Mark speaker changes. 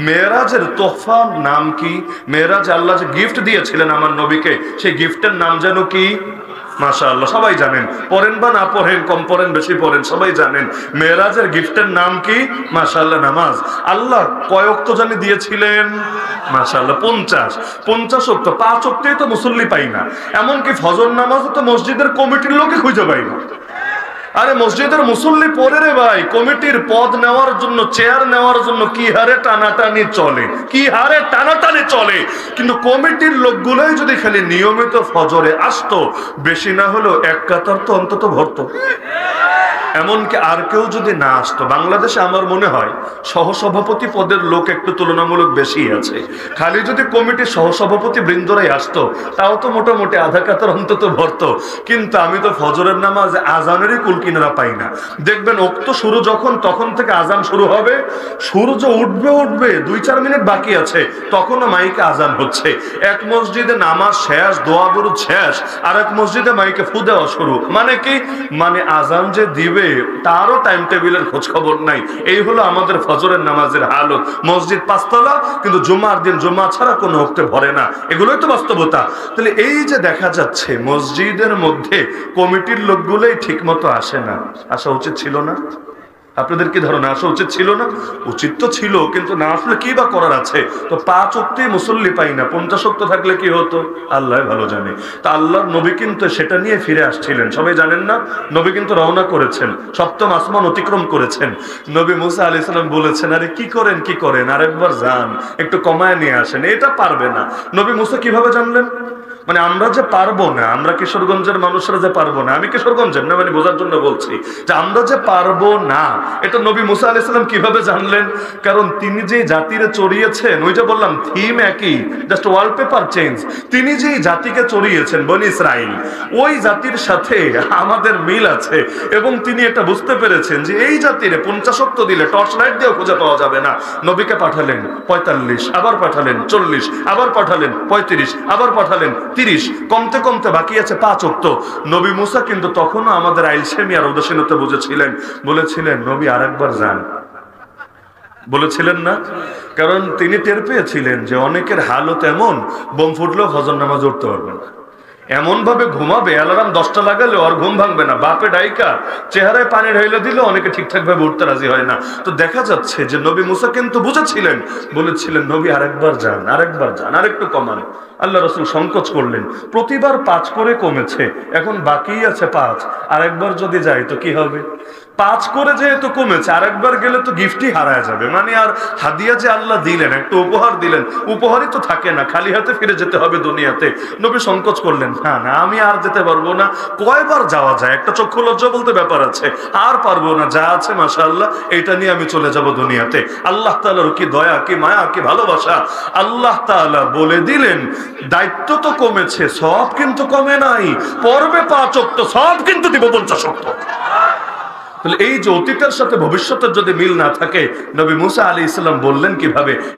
Speaker 1: মেরাজের তোহফা নাম কি? মেরাজ আল্লাহ যে গিফট দিয়েছিলেন আমার নবীকে, সেই গিফটের নাম যেন কি? মাশাআল্লাহ, সবাই জানেন, পড়েন বা না পড়েন, কম পড়েন বেশি পড়েন, সবাই জানেন মেরাজের গিফটের নাম কি? মাশাআল্লাহ, নামাজ। আল্লাহ কয় ওয়াক্ত জানি দিয়েছিলেন? মাশাআল্লাহ 50। 50 ওয়াক্ত, 5 ওয়াক্তেই তো মুসল্লি পাই না, এমনকি ফজর নামাজও তো মসজিদের কমিটির লোকে খুঁজে পাই না। আরে মসজিদের মুসল্লি পড়ে রে ভাই, কমিটির পদ নেওয়ার জন্য, চেয়ার নেওয়ার জন্য কি হারে টানাটানি চলে, কি হারে টানাটানি চলে। কিন্তু কমিটির লোকগুলোই যদি খালি নিয়মিত ফজরে আসতো, বেশি না হলেও এক কাতার তো অন্তত ভরতো। এমনকি আর কেউ যদি না আসতো, বাংলাদেশে আমার মনে হয় সহসভাপতি পদের লোক একটু তুলনামূলক বেশি আছে। খালি যদি কমিটির সহসভাপতি বৃন্দরাই আসতো, তাও তো মোটামুটি আধা কাতার অন্তত ভরতো। কিন্তু আমি তো ফজরের নামাজ আজানেরই কুল কিনারা পাই না। দেখবেন ওক্ত শুরু যখন, তখন থেকে আজান শুরু হবে, সূর্য উঠবে 2-4 মিনিট বাকি আছে, তখনও মাইকে আজান হচ্ছে। এক মসজিদে নামাজ শেষ, দোয়া দরুদ শেষ, আর এক মসজিদে মাইকে ফু দেওয়া শুরু। মানে কি? মানে আজান যে দিবে তারও টাইম টেবিলের খোঁজ খবর নাই। এই হলো আমাদের ফজরের নামাজের হালত। মসজিদ 5 তলা, কিন্তু জুমার দিন জুমা ছাড়া কোনো ওক্তে ভরে না। এগুলোই তো বাস্তবতা। তাহলে এই যে দেখা যাচ্ছে মসজিদের মধ্যে কমিটির লোকগুলোই ঠিক মতো আসে না, আসা উচিত ছিল না? আপনাদের কি ধারণা, আসা উচিত ছিল না? উচিত তো ছিল, কিন্তু না আসলে কি বা করার আছে? তো 5 ওয়াক্তে মুসল্লি পাই না, 50 ওয়াক্ত থাকলে কি হতো আল্লাহ ভালো জানে। তা আল্লাহর নবী কিন্তু সেটা নিয়ে ফিরে আসছিলেন, সবাই জানেন না? নবী কিন্তু রওনা করেছেন, 7ম আসমান অতিক্রম করেছেন। নবী মুসা আলাইহিস সালাম বলেছেন, আরে কি করেন আরেকবার যান, একটু কমায় নিয়ে আসেন। এটা পারবে না। নবী মুসা কিভাবে জানলেন? মানে আমরা যে পারবো না, আমরা কিশোরগঞ্জের মানুষরা যে পারবো না, আমি কিশোরগঞ্জের না, মানে বোঝার জন্য বলছি যে আমরা যে পারবো না, এটা নবী মুসা আলাইহিস সালাম কিভাবে জানলেন? কারণ তিনি যে জাতিরে চড়িয়েছেন, ওই যে বললাম থিম একই, জাস্ট ওয়ালপেপার চেঞ্জ। তিনি যেই জাতিকে চড়িয়েছেন বনি ইসরাইল, ওই জাতির সাথে আমাদের মিল আছে, এবং তিনি এটা বুঝতে পেরেছেন যে এই জাতিরে 50 ওয়াক্ত দিলে টর্চ লাইট দিয়েও খুঁজে পাওয়া যাবে না। নবীকে পাঠালেন 45, আবার পাঠালেন 40, আবার পাঠালেন 35, আবার পাঠালেন 30, কমতে কমতে বাকি আছে 5 ওয়াক্ত। নবী মুসা কিন্তু তখনও আমাদের আইলসেমি আর উদাসীনতা বুঝেছিলেন, বলেছিলেন নবী আরেকবার যান, বলেছিলেন না? কারণ তিনি টের পেয়েছিলেন যে অনেকের হালত এমন, বোম ফুটলেও ফজর নামাজ উঠতে পারবে না, এমন ভাবে ঘুমাবে, অ্যালার্ম 10টা লাগালে আর ঘুম ভাঙবে না, বাপে ডাইকা চেহারায় পানি ঢাইলে দিলে অনেকে ঠিকঠাক ভাবে উঠতে রাজি হয় না। তো দেখা যাচ্ছে যে নবী মুসা কিন্তু বুঝেছিলেন, বলেছিলেন নবী আরেকবার যান, আরেকটু কমান। আল্লাহ রাসূল সংকোচ করলেন, প্রতিবার 5 করে কমেছে, এখন বাকি আছে 5, আরেকবার যদি যাই তো কি হবে? 5 করে যেহেতু কমেছে, আরেকবার গেলে তো গিফটই হারায় যাবে। মানে আর হাদিয়া যে আল্লাহ দিলেন, একটা উপহার দিলেন, উপহারই তো থাকে না, খালি হাতে ফিরে যেতে হবে দুনিয়াতে। নবী সংকোচ করলেন, না আমি আর যেতে পারবো না। কয়বার যাওয়া যায়, একটা চক্ষু লজ্জা বলতে ব্যাপার আছে, আর পারবো না, যা আছে মাশাআল্লাহ এটা নিয়ে আমি চলে যাব দুনিয়াতে। আল্লাহ তাআলার কি দয়া, কি মায়া, কি ভালোবাসা। আল্লাহ তাআলা বলে দিলেন, দায়িত্ব তো কমেছে, সব কিন্তু কমে নাই, পড়বে 5 ওয়াক্ত, সব কিন্তু দিব 50 ওয়াক্ত। তাহলে এই যে অতীতের সাথে ভবিষ্যতের যদি মিল না থাকে, নবী মুসা আলাইহিস সালাম বললেন কিভাবে?